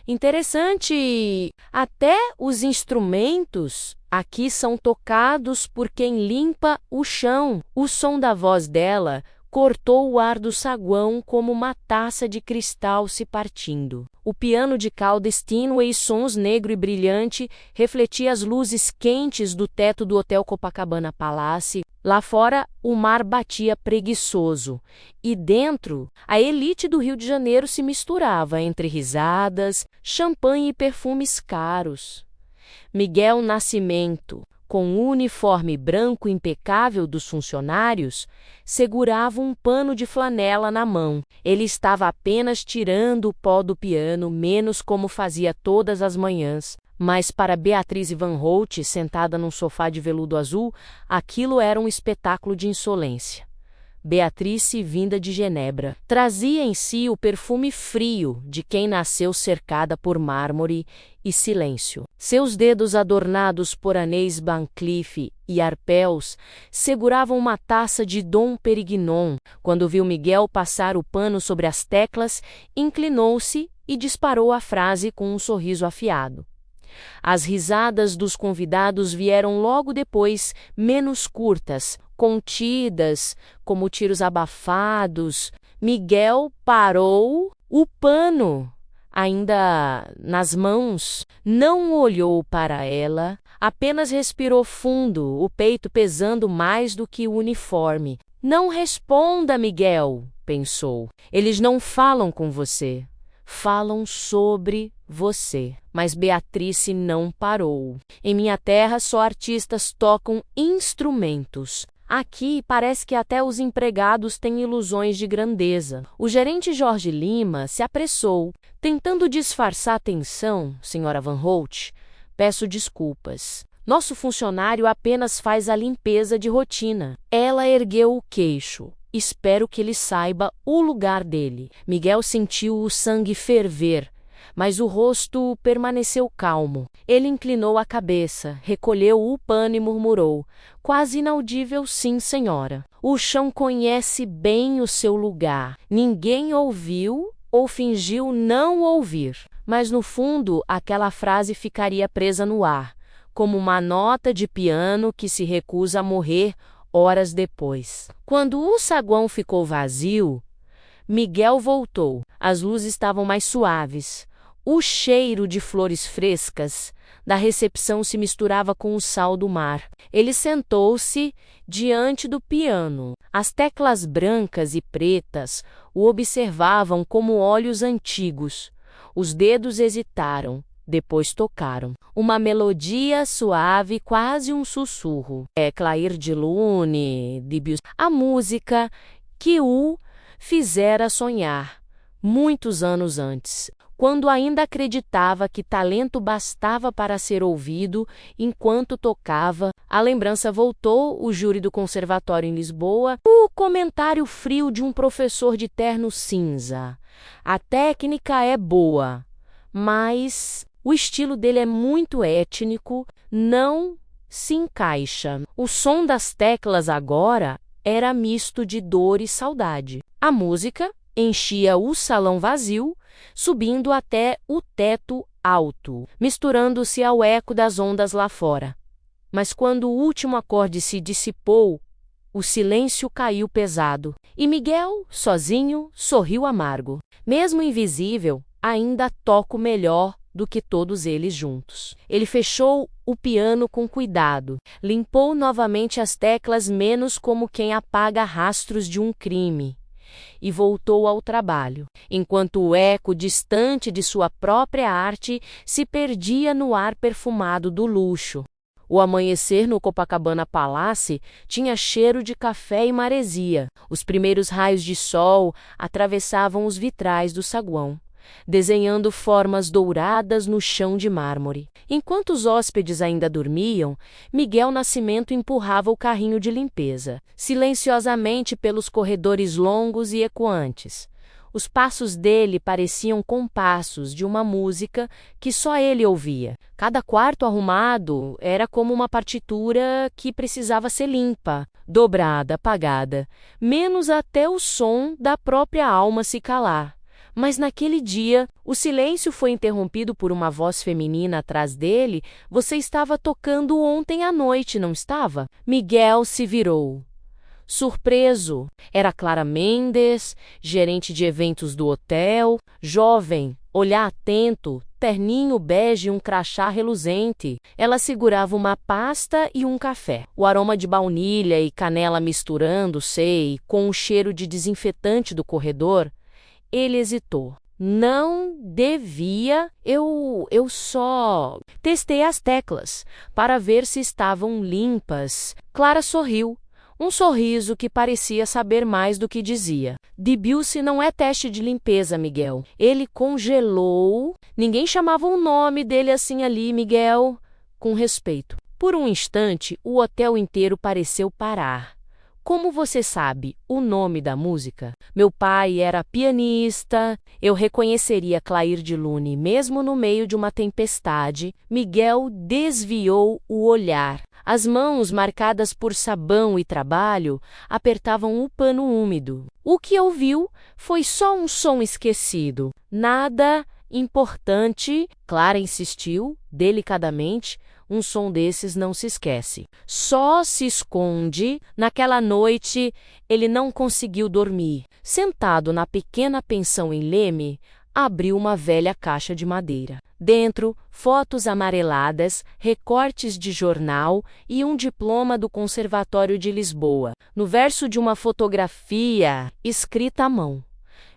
Interessante! Até os instrumentos aqui são tocados por quem limpa o chão. O som da voz dela cortou o ar do saguão como uma taça de cristal se partindo. O piano de cauda tênue e sons negro e brilhante refletia as luzes quentes do teto do Hotel Copacabana Palace. Lá fora, o mar batia preguiçoso. E dentro, a elite do Rio de Janeiro se misturava entre risadas, champanhe e perfumes caros. Miguel Nascimento, com o uniforme branco impecável dos funcionários, segurava um pano de flanela na mão. Ele estava apenas tirando o pó do piano, menos como fazia todas as manhãs. Mas para Beatriz Van Hout, sentada num sofá de veludo azul, aquilo era um espetáculo de insolência. Beatrice, vinda de Genebra, trazia em si o perfume frio de quem nasceu cercada por mármore e silêncio. Seus dedos adornados por anéis Van Cleef e arpéus seguravam uma taça de Dom Perignon. Quando viu Miguel passar o pano sobre as teclas, inclinou-se e disparou a frase com um sorriso afiado. As risadas dos convidados vieram logo depois, menos curtas, contidas, como tiros abafados. Miguel parou o pano, ainda nas mãos, não olhou para ela, apenas respirou fundo, o peito pesando mais do que o uniforme. Não responda, Miguel, pensou. Eles não falam com você. Falam sobre você. Mas Beatrice não parou. Em minha terra, só artistas tocam instrumentos. Aqui, parece que até os empregados têm ilusões de grandeza. O gerente Jorge Lima se apressou, tentando disfarçar a tensão, Sra. Van Hout. Peço desculpas. Nosso funcionário apenas faz a limpeza de rotina. Ela ergueu o queixo. Espero que ele saiba o lugar dele. Miguel sentiu o sangue ferver, mas o rosto permaneceu calmo. Ele inclinou a cabeça, recolheu o pano e murmurou, quase inaudível, sim, senhora. O chão conhece bem o seu lugar. Ninguém ouviu ou fingiu não ouvir. Mas no fundo, aquela frase ficaria presa no ar, como uma nota de piano que se recusa a morrer horas depois. Quando o saguão ficou vazio, Miguel voltou. As luzes estavam mais suaves. O cheiro de flores frescas da recepção se misturava com o sal do mar. Ele sentou-se diante do piano. As teclas brancas e pretas o observavam como olhos antigos. Os dedos hesitaram. Depois tocaram. Uma melodia suave, quase um sussurro. Clair de Lune, Debussy. A música que o fizera sonhar, muitos anos antes, quando ainda acreditava que talento bastava para ser ouvido enquanto tocava. A lembrança voltou, o júri do conservatório em Lisboa, o comentário frio de um professor de terno cinza. A técnica é boa, mas o estilo dele é muito étnico, não se encaixa. O som das teclas agora era misto de dor e saudade. A música enchia o salão vazio, subindo até o teto alto, misturando-se ao eco das ondas lá fora. Mas quando o último acorde se dissipou, o silêncio caiu pesado, e Miguel, sozinho, sorriu amargo. Mesmo invisível, ainda toco melhor do que todos eles juntos. Ele fechou o piano com cuidado, limpou novamente as teclas menos como quem apaga rastros de um crime, e voltou ao trabalho, enquanto o eco distante de sua própria arte se perdia no ar perfumado do luxo. O amanhecer no Copacabana Palace tinha cheiro de café e maresia. Os primeiros raios de sol atravessavam os vitrais do saguão, desenhando formas douradas no chão de mármore. Enquanto os hóspedes ainda dormiam, Miguel Nascimento empurrava o carrinho de limpeza, silenciosamente pelos corredores longos e ecoantes. Os passos dele pareciam compassos de uma música que só ele ouvia. Cada quarto arrumado era como uma partitura que precisava ser limpa, dobrada, apagada, menos até o som da própria alma se calar. Mas naquele dia, o silêncio foi interrompido por uma voz feminina atrás dele. Você estava tocando ontem à noite, não estava? Miguel se virou. Surpreso, era Clara Mendes, gerente de eventos do hotel, jovem, olhar atento, terninho bege e um crachá reluzente. Ela segurava uma pasta e um café. O aroma de baunilha e canela misturando-se com o cheiro de desinfetante do corredor. Ele hesitou. Não devia, eu só testei as teclas para ver se estavam limpas. Clara sorriu. Um sorriso que parecia saber mais do que dizia. Debussy não é teste de limpeza, Miguel. Ele congelou. Ninguém chamava o nome dele assim ali, Miguel. Com respeito. Por um instante, o hotel inteiro pareceu parar. Como você sabe o nome da música? Meu pai era pianista. Eu reconheceria Clair de Lune mesmo no meio de uma tempestade. Miguel desviou o olhar. As mãos, marcadas por sabão e trabalho, apertavam o pano úmido. O que ouviu foi só um som esquecido. Nada importante, Clara insistiu, delicadamente. Um som desses não se esquece. Só se esconde. Naquela noite, ele não conseguiu dormir. Sentado na pequena pensão em Leme, abriu uma velha caixa de madeira. Dentro, fotos amareladas, recortes de jornal e um diploma do Conservatório de Lisboa. No verso de uma fotografia, escrita à mão.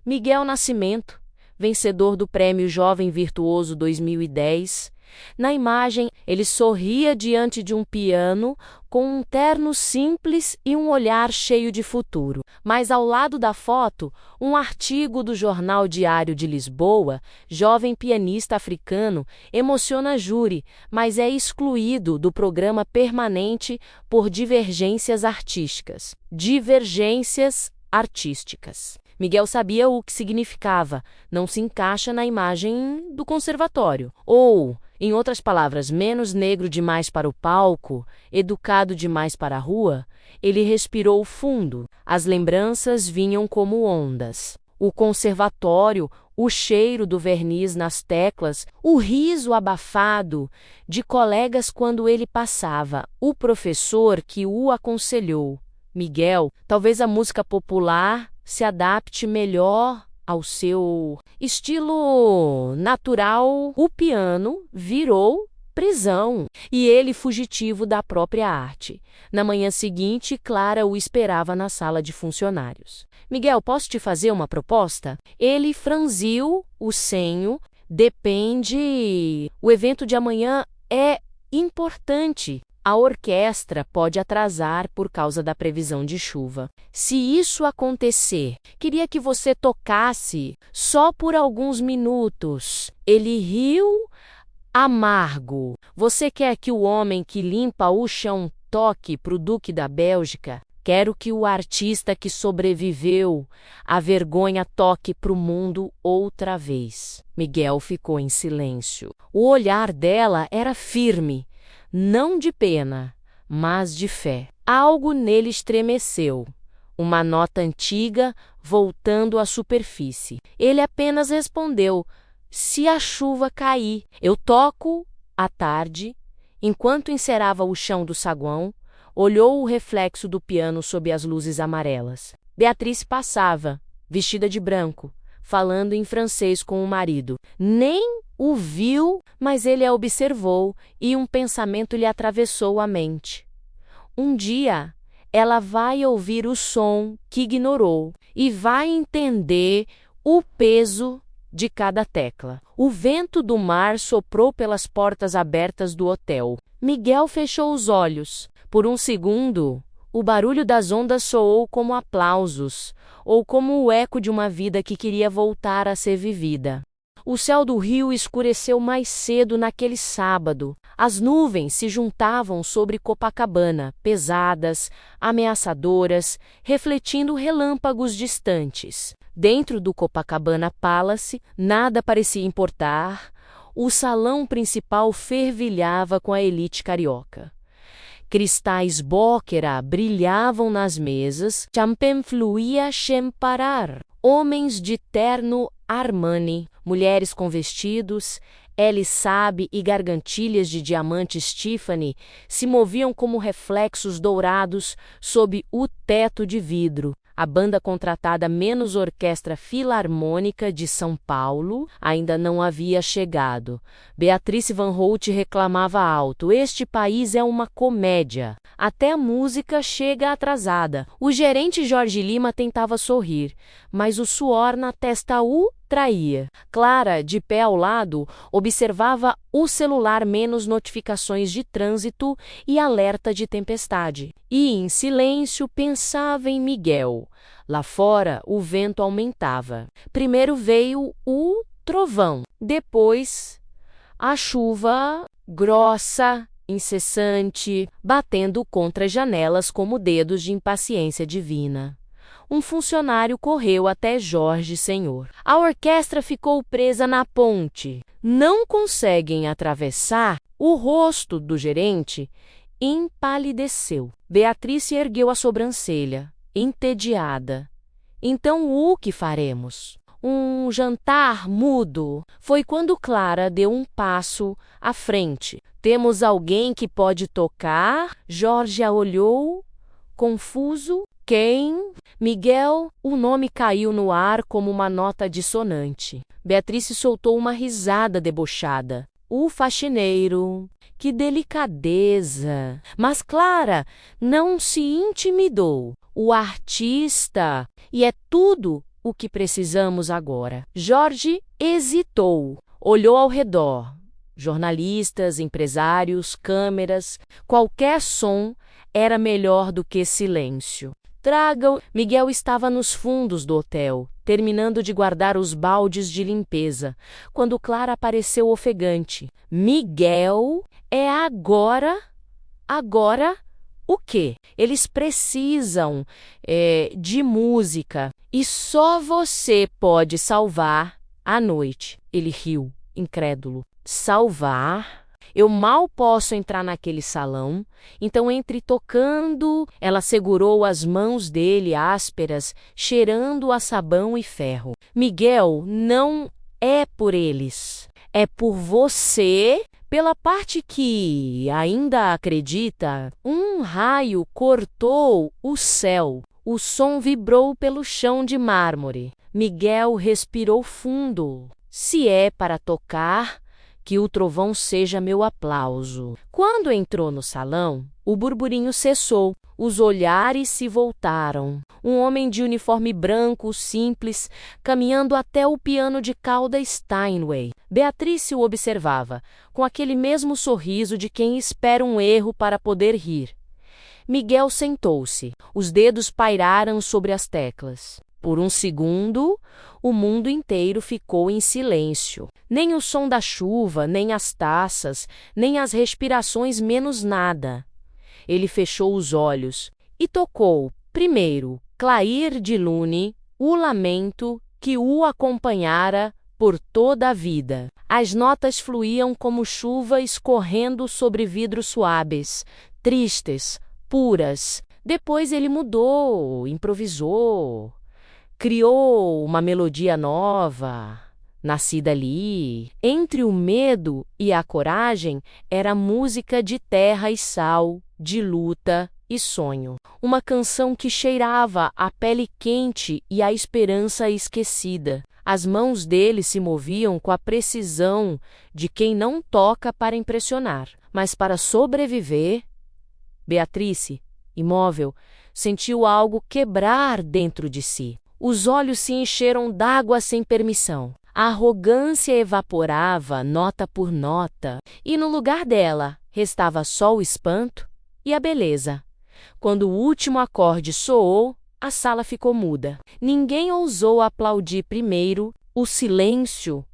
Miguel Nascimento, vencedor do Prêmio Jovem Virtuoso 2010. Na imagem, ele sorria diante de um piano, com um terno simples e um olhar cheio de futuro. Mas ao lado da foto, um artigo do Jornal Diário de Lisboa, jovem pianista africano, emociona júri, mas é excluído do programa permanente por divergências artísticas. Divergências artísticas. Miguel sabia o que significava. Não se encaixa na imagem do conservatório. Ou, em outras palavras, menos negro demais para o palco, educado demais para a rua. Ele respirou fundo. As lembranças vinham como ondas. O conservatório, o cheiro do verniz nas teclas, o riso abafado de colegas quando ele passava, o professor que o aconselhou. Miguel, talvez a música popular se adapte melhor ao seu estilo natural. O piano virou prisão e ele fugitivo da própria arte. Na manhã seguinte, Clara o esperava na sala de funcionários. Miguel, posso te fazer uma proposta? Ele franziu o senho. Depende. O evento de amanhã é importante. A orquestra pode atrasar por causa da previsão de chuva. Se isso acontecer, queria que você tocasse só por alguns minutos. Ele riu amargo. Você quer que o homem que limpa o chão toque para o Duque da Bélgica? Quero que o artista que sobreviveu à vergonha toque para o mundo outra vez. Miguel ficou em silêncio. O olhar dela era firme. Não de pena, mas de fé. Algo nele estremeceu. Uma nota antiga voltando à superfície. Ele apenas respondeu: se a chuva cair, eu toco à tarde. Enquanto encerava o chão do saguão, olhou o reflexo do piano sob as luzes amarelas. Beatriz passava, vestida de branco, falando em francês com o marido. Nem o viu, mas ele a observou e um pensamento lhe atravessou a mente. Um dia, ela vai ouvir o som que ignorou e vai entender o peso de cada tecla. O vento do mar soprou pelas portas abertas do hotel. Miguel fechou os olhos. Por um segundo, o barulho das ondas soou como aplausos, ou como o eco de uma vida que queria voltar a ser vivida. O céu do rio escureceu mais cedo naquele sábado. As nuvens se juntavam sobre Copacabana, pesadas, ameaçadoras, refletindo relâmpagos distantes. Dentro do Copacabana Palace, nada parecia importar. O salão principal fervilhava com a elite carioca. Cristais Bóquera brilhavam nas mesas, champanhe fluía sem parar. Homens de terno Armani, mulheres com vestidos, Elie Saab e gargantilhas de diamantes Tiffany se moviam como reflexos dourados sob o teto de vidro. A banda contratada menos Orquestra Filarmônica de São Paulo ainda não havia chegado. Beatrice Van Hout reclamava alto: "Este país é uma comédia. Até a música chega atrasada." O gerente Jorge Lima tentava sorrir, mas o suor na testa o traía. Clara, de pé ao lado, observava o celular menos notificações de trânsito e alerta de tempestade. E, em silêncio, pensava em Miguel. Lá fora, o vento aumentava. Primeiro veio o trovão. Depois, a chuva grossa, incessante, batendo contra as janelas como dedos de impaciência divina. Um funcionário correu até Jorge Senhor. A orquestra ficou presa na ponte. Não conseguem atravessar. O rosto do gerente empalideceu. Beatrice ergueu a sobrancelha, entediada. Então o que faremos? Um jantar mudo. Foi quando Clara deu um passo à frente. Temos alguém que pode tocar? Jorge a olhou, confuso. Quem? Miguel. O nome caiu no ar como uma nota dissonante. Beatrice soltou uma risada debochada. O faxineiro. Que delicadeza! Mas Clara não se intimidou. O artista. E é tudo o que precisamos agora. Jorge hesitou. Olhou ao redor. Jornalistas, empresários, câmeras. Qualquer som era melhor do que silêncio. Tragam. Miguel estava nos fundos do hotel, terminando de guardar os baldes de limpeza, quando Clara apareceu ofegante. Miguel, é agora? Agora? O quê? Eles precisam de música e só você pode salvar a noite. Ele riu, incrédulo. Salvar? Eu mal posso entrar naquele salão, então entre tocando. Ela segurou as mãos dele ásperas, cheirando a sabão e ferro. Miguel, não é por eles. É por você, pela parte que ainda acredita. Um raio cortou o céu. O som vibrou pelo chão de mármore. Miguel respirou fundo. Se é para tocar, que o trovão seja meu aplauso. Quando entrou no salão, o burburinho cessou. Os olhares se voltaram. Um homem de uniforme branco, simples, caminhando até o piano de cauda Steinway. Beatrice o observava, com aquele mesmo sorriso de quem espera um erro para poder rir. Miguel sentou-se. Os dedos pairaram sobre as teclas. Por um segundo, o mundo inteiro ficou em silêncio. Nem o som da chuva, nem as taças, nem as respirações, menos nada. Ele fechou os olhos e tocou, primeiro, Clair de Lune, o lamento que o acompanhara por toda a vida. As notas fluíam como chuva escorrendo sobre vidros suaves, tristes, puras. Depois ele mudou, improvisou. Criou uma melodia nova, nascida ali. Entre o medo e a coragem, era música de terra e sal, de luta e sonho. Uma canção que cheirava a pele quente e a esperança esquecida. As mãos dele se moviam com a precisão de quem não toca para impressionar, mas para sobreviver. Beatrice, imóvel, sentiu algo quebrar dentro de si. Os olhos se encheram d'água sem permissão. A arrogância evaporava nota por nota, e no lugar dela restava só o espanto e a beleza. Quando o último acorde soou, a sala ficou muda. Ninguém ousou aplaudir primeiro. O silêncio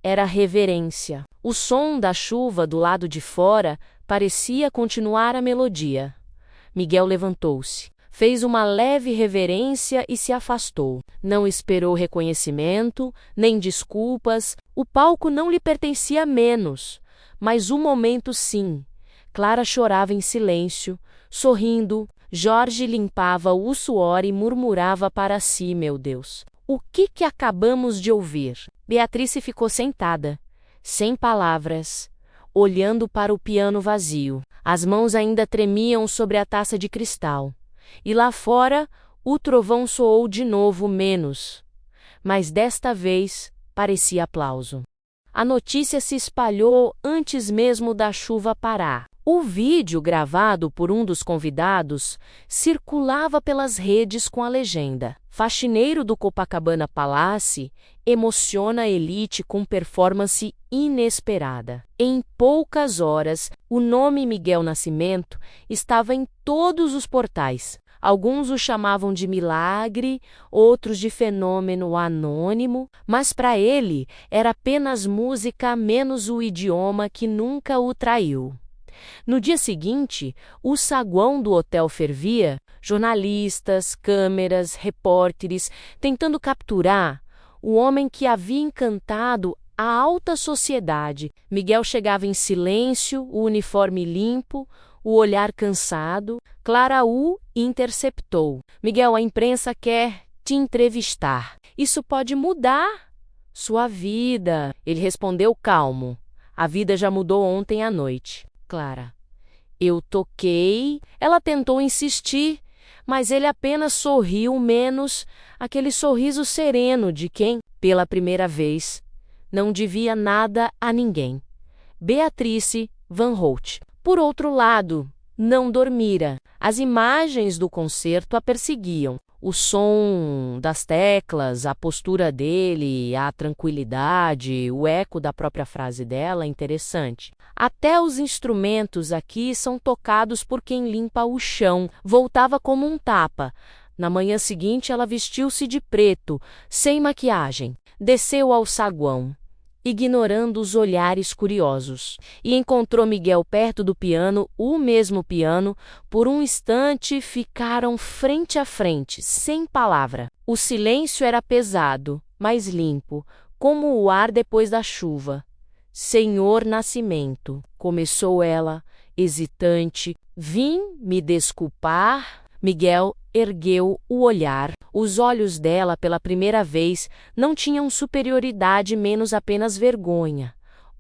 era reverência. O som da chuva do lado de fora parecia continuar a melodia. Miguel levantou-se. Fez uma leve reverência e se afastou. Não esperou reconhecimento, nem desculpas. O palco não lhe pertencia menos, mas o momento sim. Clara chorava em silêncio, sorrindo. Jorge limpava o suor e murmurava para si: meu Deus, O que acabamos de ouvir? Beatrice ficou sentada, sem palavras, olhando para o piano vazio. As mãos ainda tremiam sobre a taça de cristal. E lá fora, o trovão soou de novo menos. Mas desta vez, parecia aplauso. A notícia se espalhou antes mesmo da chuva parar. O vídeo gravado por um dos convidados circulava pelas redes com a legenda: faxineiro do Copacabana Palace emociona a elite com performance inesperada. Em poucas horas, o nome Miguel Nascimento estava em todos os portais. Alguns o chamavam de milagre, outros de fenômeno anônimo, mas para ele era apenas música menos o idioma que nunca o traiu. No dia seguinte, o saguão do hotel fervia, jornalistas, câmeras, repórteres, tentando capturar o homem que havia encantado a alta sociedade. Miguel chegava em silêncio, o uniforme limpo, o olhar cansado. Clara o interceptou. Miguel, a imprensa quer te entrevistar. Isso pode mudar sua vida. Ele respondeu calmo. A vida já mudou ontem à noite. Clara, eu toquei. Ela tentou insistir, mas ele apenas sorriu menos, aquele sorriso sereno de quem, pela primeira vez, não devia nada a ninguém. Beatrice Van Hout. Por outro lado, não dormira. As imagens do concerto a perseguiam. O som das teclas, a postura dele, a tranquilidade, o eco da própria frase dela é interessante. Até os instrumentos aqui são tocados por quem limpa o chão. Voltava como um tapa. Na manhã seguinte, ela vestiu-se de preto, sem maquiagem. Desceu ao saguão, ignorando os olhares curiosos, e encontrou Miguel perto do piano, o mesmo piano. Por um instante ficaram frente a frente, sem palavra. O silêncio era pesado, mas limpo, como o ar depois da chuva. Senhor Nascimento, começou ela, hesitante, vim me desculpar. Miguel ergueu o olhar. Os olhos dela, pela primeira vez, não tinham superioridade, menos apenas vergonha.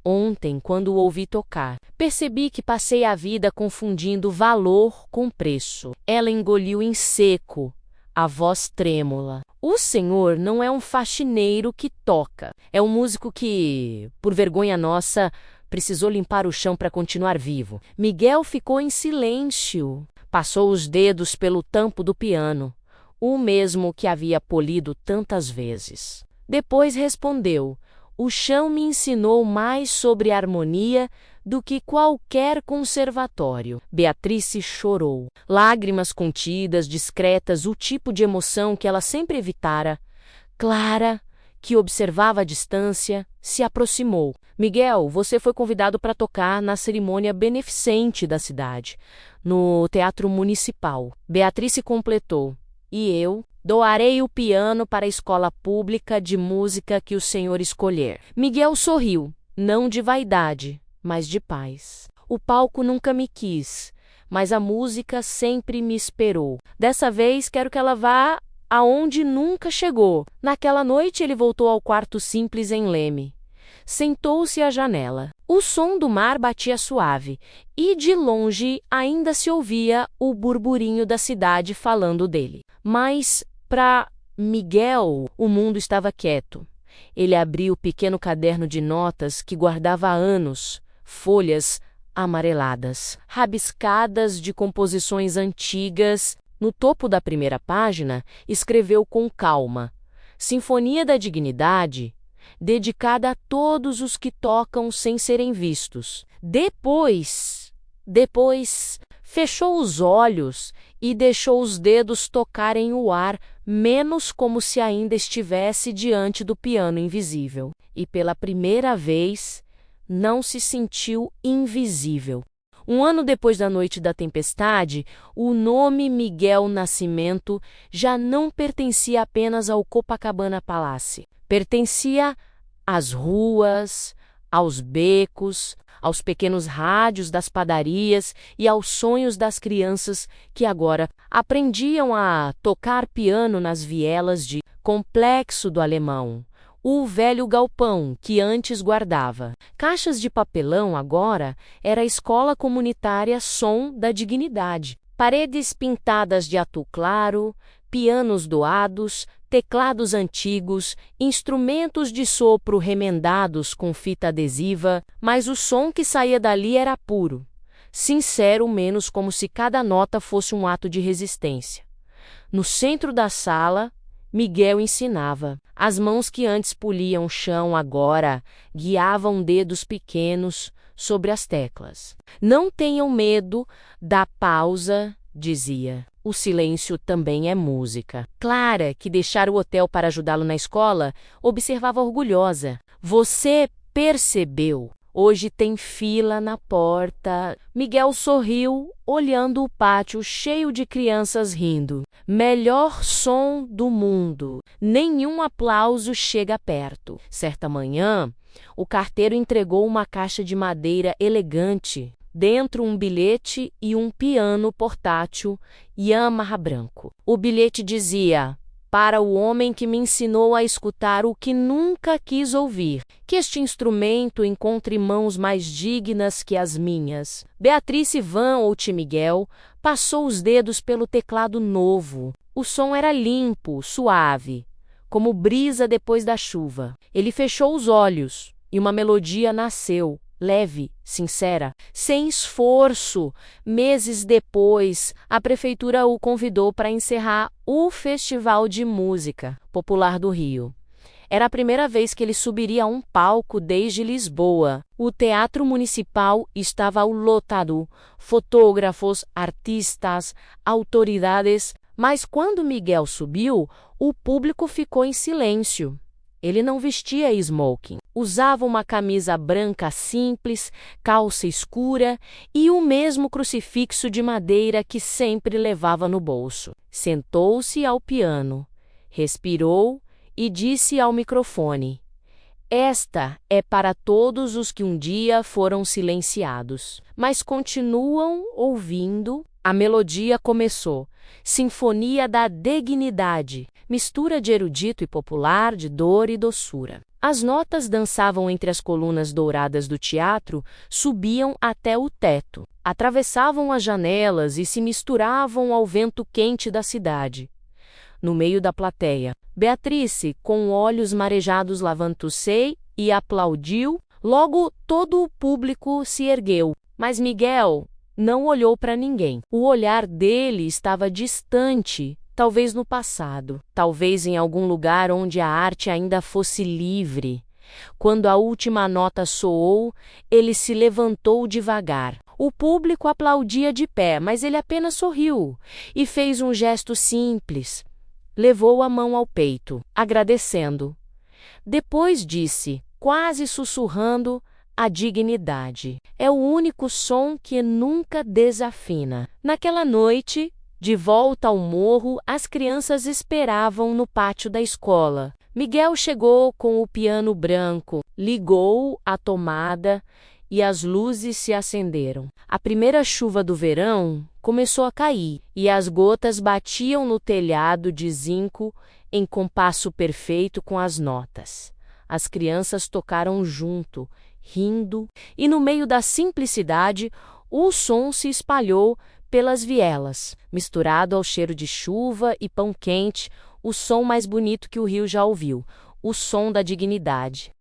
Ontem, quando o ouvi tocar, percebi que passei a vida confundindo valor com preço. Ela engoliu em seco, a voz trêmula. O senhor não é um faxineiro que toca. É um músico que, por vergonha nossa, precisou limpar o chão para continuar vivo. Miguel ficou em silêncio. Passou os dedos pelo tampo do piano, o mesmo que havia polido tantas vezes. Depois respondeu: o chão me ensinou mais sobre harmonia do que qualquer conservatório. Beatrice chorou. Lágrimas contidas, discretas, o tipo de emoção que ela sempre evitara. Clara, que observava à distância, se aproximou. Miguel, você foi convidado para tocar na cerimônia beneficente da cidade, no Teatro Municipal. Beatrice completou. E eu doarei o piano para a escola pública de música que o senhor escolher. Miguel sorriu, não de vaidade, mas de paz. O palco nunca me quis, mas a música sempre me esperou. Dessa vez quero que ela vá aonde nunca chegou. Naquela noite ele voltou ao quarto simples em Leme. Sentou-se à janela. O som do mar batia suave, e de longe ainda se ouvia o burburinho da cidade falando dele. Mas, para Miguel, o mundo estava quieto. Ele abriu o pequeno caderno de notas que guardava há anos, folhas amareladas, rabiscadas de composições antigas. No topo da primeira página, escreveu com calma: Sinfonia da Dignidade, dedicada a todos os que tocam sem serem vistos. Depois, fechou os olhos e deixou os dedos tocarem o ar, menos como se ainda estivesse diante do piano invisível. E pela primeira vez, não se sentiu invisível. Um ano depois da noite da tempestade, o nome Miguel Nascimento já não pertencia apenas ao Copacabana Palace. Pertencia às ruas, aos becos, aos pequenos rádios das padarias e aos sonhos das crianças que agora aprendiam a tocar piano nas vielas de complexo do alemão, o velho galpão que antes guardava caixas de papelão agora era a escola comunitária Som da Dignidade. Paredes pintadas de atu claro, pianos doados, teclados antigos, instrumentos de sopro remendados com fita adesiva, mas o som que saía dali era puro, sincero, menos como se cada nota fosse um ato de resistência. No centro da sala, Miguel ensinava. As mãos que antes poliam o chão agora guiavam dedos pequenos sobre as teclas. Não tenham medo da pausa, dizia. O silêncio também é música. Clara, que deixara o hotel para ajudá-lo na escola, observava orgulhosa. Você percebeu? Hoje tem fila na porta. Miguel sorriu, olhando o pátio cheio de crianças rindo. Melhor som do mundo. Nenhum aplauso chega perto. Certa manhã, o carteiro entregou uma caixa de madeira elegante. Dentro um bilhete e um piano portátil Yamaha branco. O bilhete dizia: para o homem que me ensinou a escutar o que nunca quis ouvir, que este instrumento encontre mãos mais dignas que as minhas. Beatrice Van Out Miguel passou os dedos pelo teclado novo. O som era limpo, suave, como brisa depois da chuva. Ele fechou os olhos e uma melodia nasceu. Leve, sincera, sem esforço. Meses depois, a prefeitura o convidou para encerrar o Festival de Música Popular do Rio. Era a primeira vez que ele subiria a um palco desde Lisboa. O Teatro Municipal estava lotado, fotógrafos, artistas, autoridades, mas quando Miguel subiu, o público ficou em silêncio. Ele não vestia smoking. Usava uma camisa branca simples, calça escura e o mesmo crucifixo de madeira que sempre levava no bolso. Sentou-se ao piano, respirou e disse ao microfone: esta é para todos os que um dia foram silenciados, mas continuam ouvindo. A melodia começou. Sinfonia da Dignidade, mistura de erudito e popular, de dor e doçura. As notas dançavam entre as colunas douradas do teatro, subiam até o teto, atravessavam as janelas e se misturavam ao vento quente da cidade. No meio da plateia, Beatrice, com olhos marejados, levantou-se e aplaudiu. Logo todo o público se ergueu, mas Miguel não olhou para ninguém. O olhar dele estava distante, talvez no passado, talvez em algum lugar onde a arte ainda fosse livre. Quando a última nota soou, ele se levantou devagar. O público aplaudia de pé, mas ele apenas sorriu e fez um gesto simples. Levou a mão ao peito, agradecendo. Depois disse, quase sussurrando: a dignidade é o único som que nunca desafina. Naquela noite, de volta ao morro, as crianças esperavam no pátio da escola. Miguel chegou com o piano branco, ligou a tomada e as luzes se acenderam. A primeira chuva do verão começou a cair e as gotas batiam no telhado de zinco em compasso perfeito com as notas. As crianças tocaram junto, rindo, e no meio da simplicidade, o som se espalhou pelas vielas, misturado ao cheiro de chuva e pão quente, o som mais bonito que o Rio já ouviu, o som da dignidade.